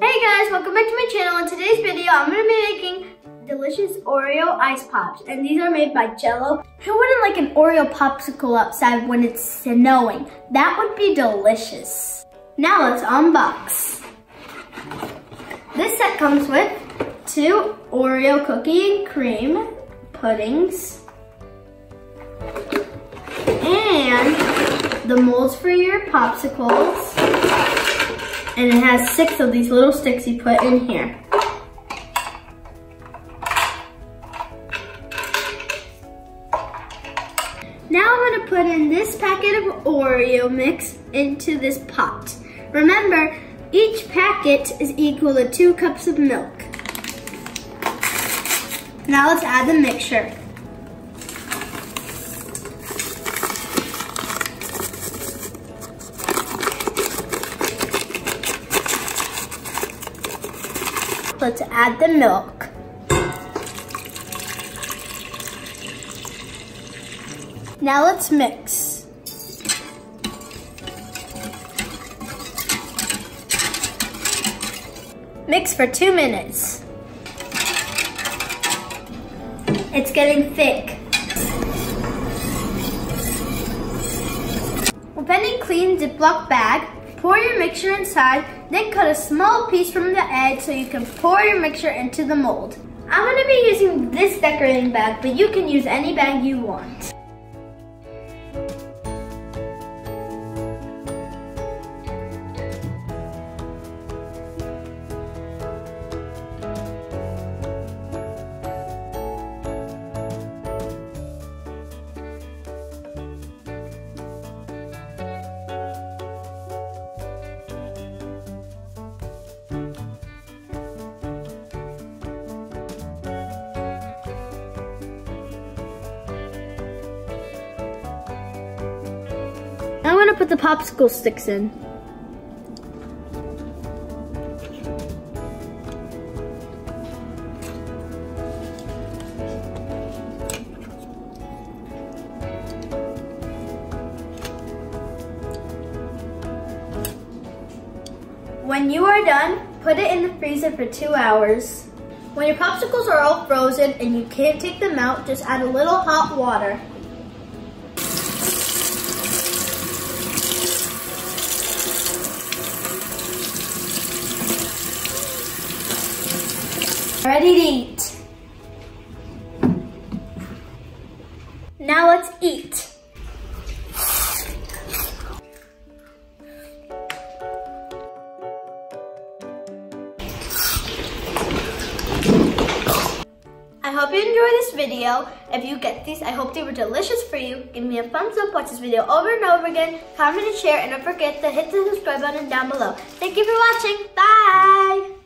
Hey guys, welcome back to my channel. In today's video, I'm going to be making delicious Oreo ice pops. And these are made by Jell-o. Who wouldn't like an Oreo popsicle outside when it's snowing? That would be delicious. Now let's unbox. This set comes with 2 Oreo cookie and cream puddings. And the molds for your popsicles. And it has 6 of these little sticks you put in here. Now I'm going to put in this packet of Oreo mix into this pot. Remember, each packet is equal to 2 cups of milk. Now let's add the mixture. Let's add the milk. Now let's mix. Mix for 2 minutes. It's getting thick. With any clean Ziploc bag, pour your mixture inside, then cut a small piece from the edge so you can pour your mixture into the mold. I'm going to be using this decorating bag, but you can use any bag you want. I'm going to put the popsicle sticks in. When you are done, put it in the freezer for 2 hours. When your popsicles are all frozen and you can't take them out, just add a little hot water. Ready to eat. Now let's eat. I hope you enjoy this video. If you get these, I hope they were delicious for you. Give me a thumbs up, watch this video over and over again, comment and share, and don't forget to hit the subscribe button down below. Thank you for watching. Bye!